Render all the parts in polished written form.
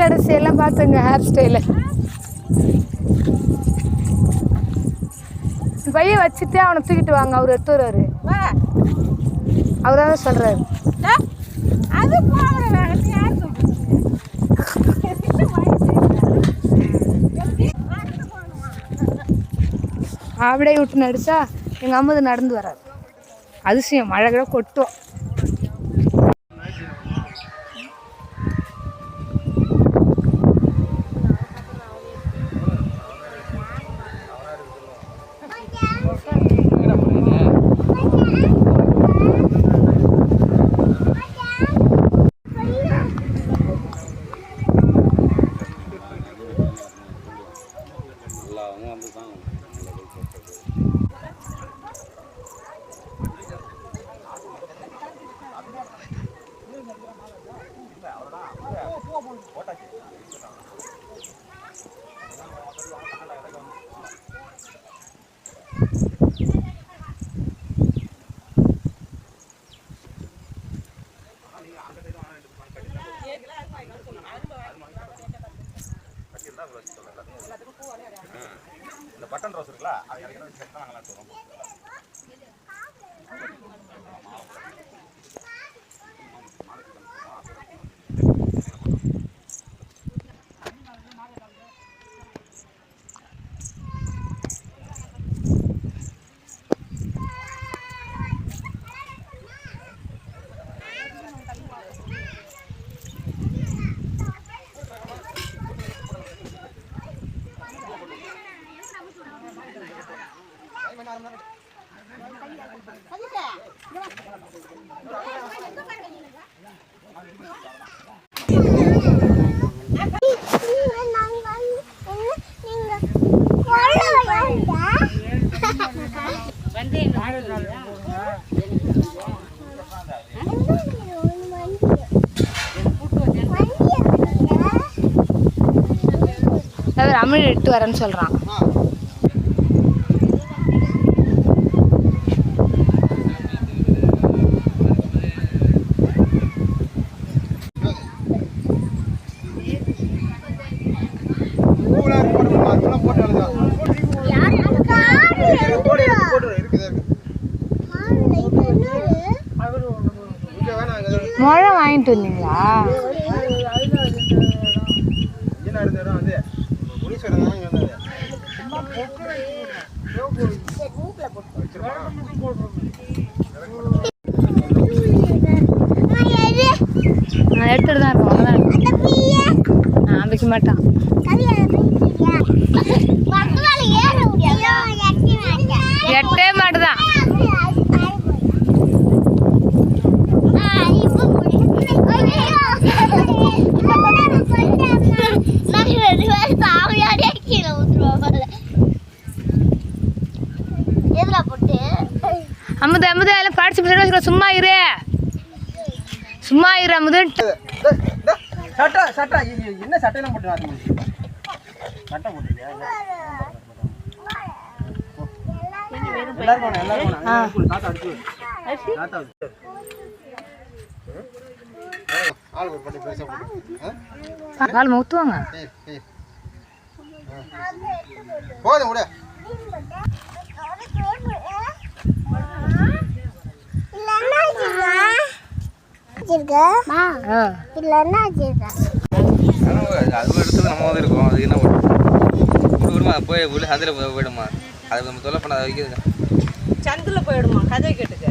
அரிசி எல்லாம் பார்த்துங்க ஹேர் ஸ்டைலு. பையன் வச்சுட்டு அவனை தூக்கிட்டு வாங்க, அவர் எடுத்து வருவாரு. அவர் தான் சொல்றாரு. அப்படியே விட்டு நடிச்சா எங்க அம்மா நடந்து வராது. அதிசயம், மழை கூட கொட்டும். இந்த பட்டன் ரோஸ் இருக்குல்ல, அது எனக்கு செட் பண்ணாங்களா சொல்றோம். அமிழ் எடுத்து வரேன்னு சொல்றான். மழை வாங்கிட்டு வந்தீங்களா? நான் எடுத்துட்டு தான் இருக்கோம். நான் வைக்க மாட்டான். எட்டே மாட்டுதான். அமுது அமுது எல்லாம் பார்ட்டிசிபேட் சும்மா இரு, சும்மா இரு அமுது. சட்டை சட்டை என்ன சட்டையெல்லாம் போட்டு சட்டை போட்டுருக்கியா? கால் ஊத்துவாங்க. போதும் விட. அது எடுத்து நம்ம வந்து இருக்கோம். அது என்ன விடுமா போய் அதில் போயிடுமா? அதை நம்ம தொலை பண்ண வைக்கிறது. சந்தில் போயிடுமா? கதை கேட்டுக்க.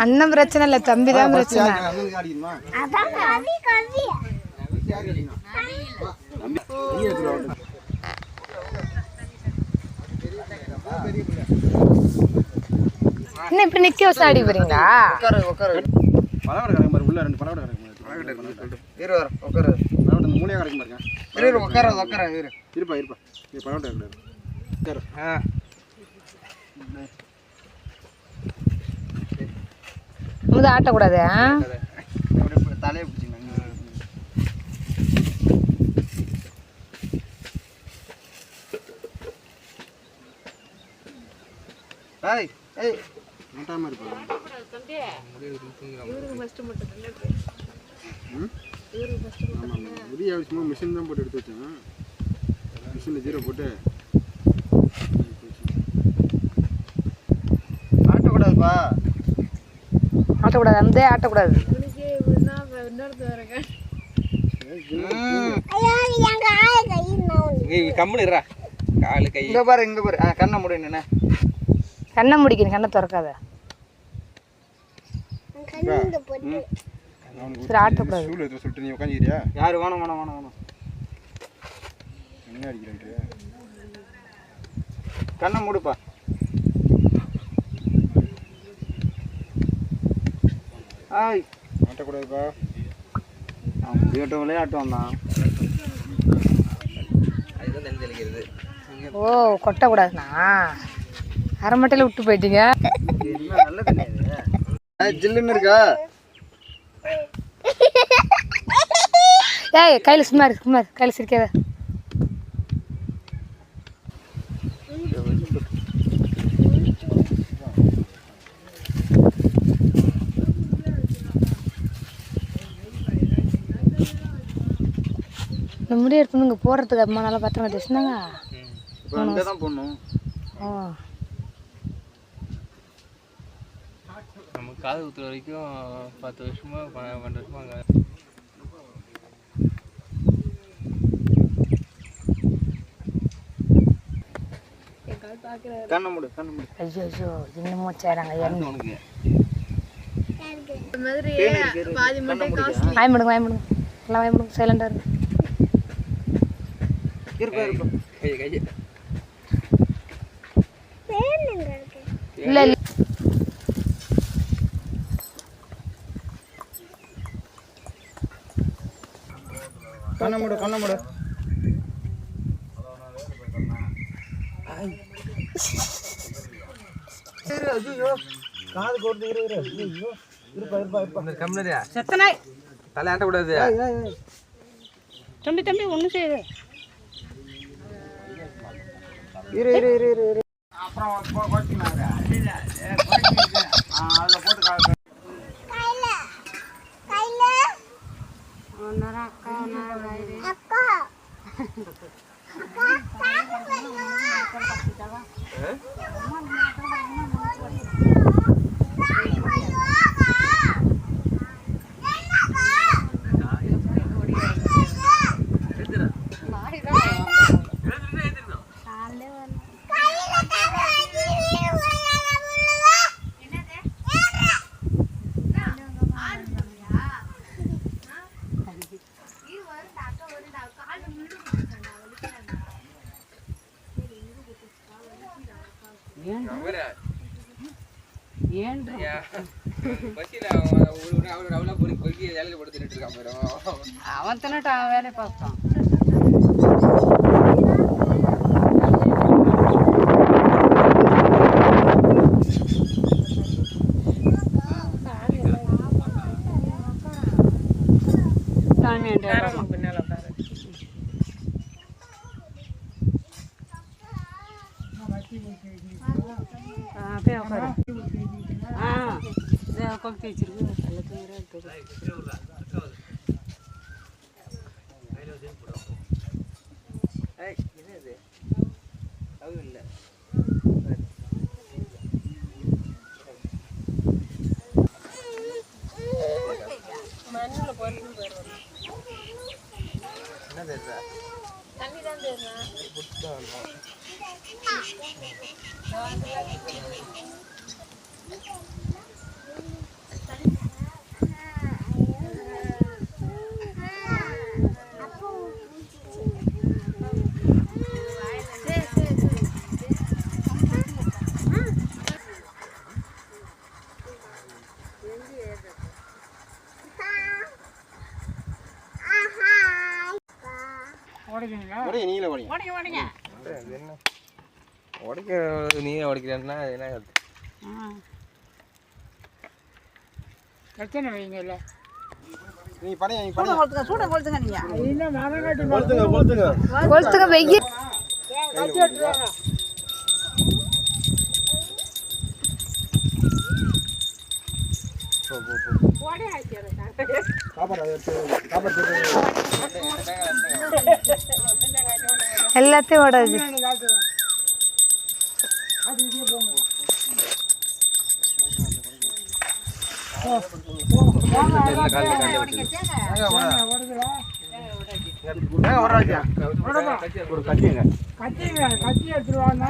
அண்ணன் பிரச்சனை இல்லை, தம்பி தான் பிரச்சனை. என்ன இப்படி நிக்க வச்சு ஆடி போறீங்களா? இரு வர உட்கார இந்த மூணையாக கிடைக்கும் பாருங்க இரு உட்கார இரு இருப்பா இது பழம் உட்கார முத ஆட்டக்கூடாது. தலையை பிடிச்சிங்க ஏய் ஏய் மாட்டாம இருப்பா முடிய அவசியமா மிஷின் தான் போட்டு எடுத்து வச்சேன். மிஷினில் ஜீரோ போட்டு ஆட்டக்கூடாதுப்பா. ஆட்டக்கூடாது, அந்த ஆட்டக்கூடாது. கம்முனுறா காலு கை இங்கே பாரு கண்ணை முடியுண்ணே. கண்ணை முடிக்கணும், கண்ணை திறக்காத. சரி ஆட்டக்கூடாது. சொல்லிட்டு நீ உட்காந்துக்கிறியா? யாரு வேணும் என்ன அடிக்கிறேன்? கண்ணை மூடுப்பா. ஆய் ஆட்டக்கூடாதுப்பா. முடியட்டும் விளையாட்டம் தான். அதுதான் தண்ணி தெளிக்கிறது. ஓ கொட்டக்கூடாதுண்ணா, அரைமட்டையில் விட்டு போயிட்டீங்க. நல்ல தண்ணி ஜில்லுன்னு இருக்கா? ஏய் கையில் சும்மா கையில் சிரிக்காத. இந்த முடிய எடுத்துங்க போடுறதுக்கு அம்மா நல்லா பத்திரமா வச்சுருந்தாங்க. இப்போ அங்கே தான் போடணும். ஓ நம்ம காது குத்துற வரைக்கும் 10 வருஷமா 12 வருஷமா அங்கே கண்ணை மூடு. ஐயோ இன்னமும் வச்சாராங்க. உனக்கு வாய்முடுங்க எல்லாம் வாய்முடுங்க, சைலண்டாக இருக்கு. இருப்பா கை இல்லை இல்லை கண்ணை மூடு. ஐயோ காது கோர்த்து ஐயோ இருப்பா கம்முனரியா செத்தனை தலை ஆட்டக்கூடாது. தம்பி ஒன்றும் செய்யுது. இரு அப்புறம் போட்டுனாங்க. அதில் போட்டு அவன் தின்னுட்டான், வேலையை பார்த்தான். பின்னால உட்காரு. அப்படியே உட்காரு. கொளுத்தி வச்சிருக்கு. மண்ணில் பொறுத்து போயிடுவோம். என்ன தெரியுதா? தண்ணி தான் தெரியும். உடைக்கிற நீயே உடைக்கிறேன்னா என்ன பிரச்சனை வைங்கல்ல நீ பணி சூட கொளுத்துங்க நீங்க கொளுத்துங்க வெயில் எல்லாத்தையும் ஓடாது கத்தி எடுத்துருவாங்க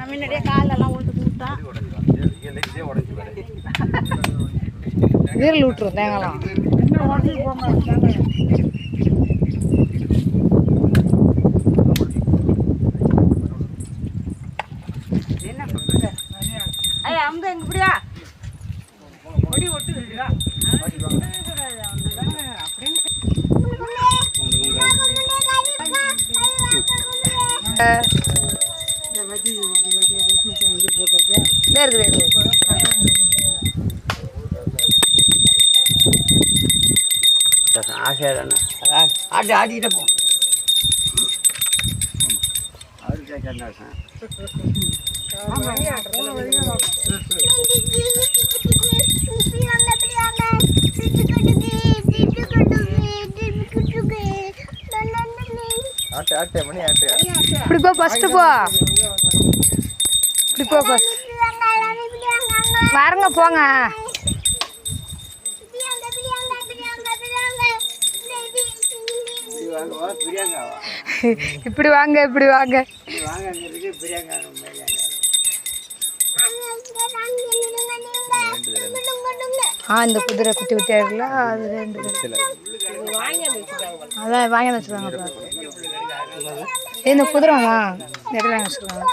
முன்னாடியே காலெல்லாம் உளுந்து கூப்பிட்டான் வீரல் விட்டுரும் தேங்கலாம் இன்னும் உடச்சி போங்க ஐயா அங்க எங்க இப்படியா கொடி ஒட்டுதுடா ஆசையா தானே ஆடிக்கிட்ட போ ஆட்டு ஆட்டு மணி ஆட்டு இப்படி போ ஃபஸ்ட்டு போ இப்படி போ ஃபஸ்ட் வரங்க போங்க இப்படி வாங்க இப்படி வாங்க இந்த குதிரை குட்டி குட்டியா இருக்குல்ல அது ரெண்டு அதான் வாங்கி வச்சுருவாங்க இந்த குதிரைமா நிறைய வாங்கி வச்சுருவாங்க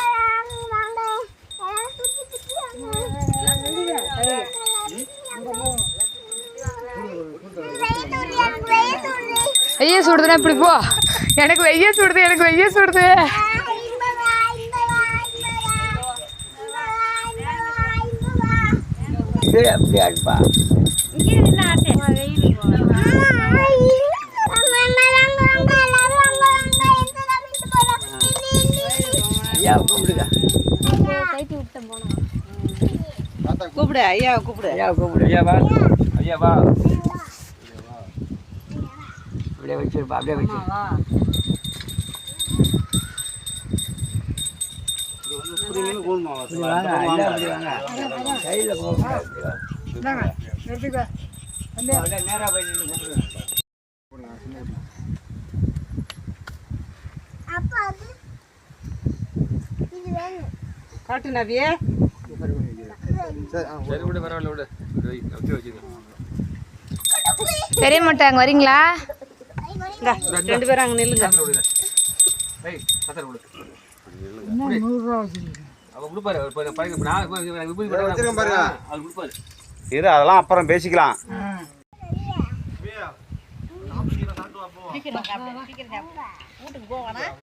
வெய்ய சுடுதுன்னா இப்படி போ எனக்கு வெய்ய சுடுது எனக்கு வெய்ய சுடுது அப்படி ஆடுப்பா இங்கே நின்று ஆட்டேன் ஐயா கூப்பிடுங்க கைட்டு விட்டேன் போனோம் கூப்பிடு ஐயா கூப்பிடு ஐயா கூப்பிடு ஐயா வா ஐயா வா அப்படியே வச்சிருப்பா அப்படியே வச்சு வாங்க ஐயா அப்படி வாங்க கையில் போங்க நேராக போய் நின்று கூப்பிடுங்க காட்டு நவியே சரி விடு பரவாயில்ல விடு ஓகே வச்சுக்கோ தெரிய மாட்டாங்க வரீங்களா ரெண்டு பேரும் அங்கே நில்லுங்க இரு அதெல்லாம் அப்புறம் பேசிக்கலாம் வீட்டுக்கு போவானா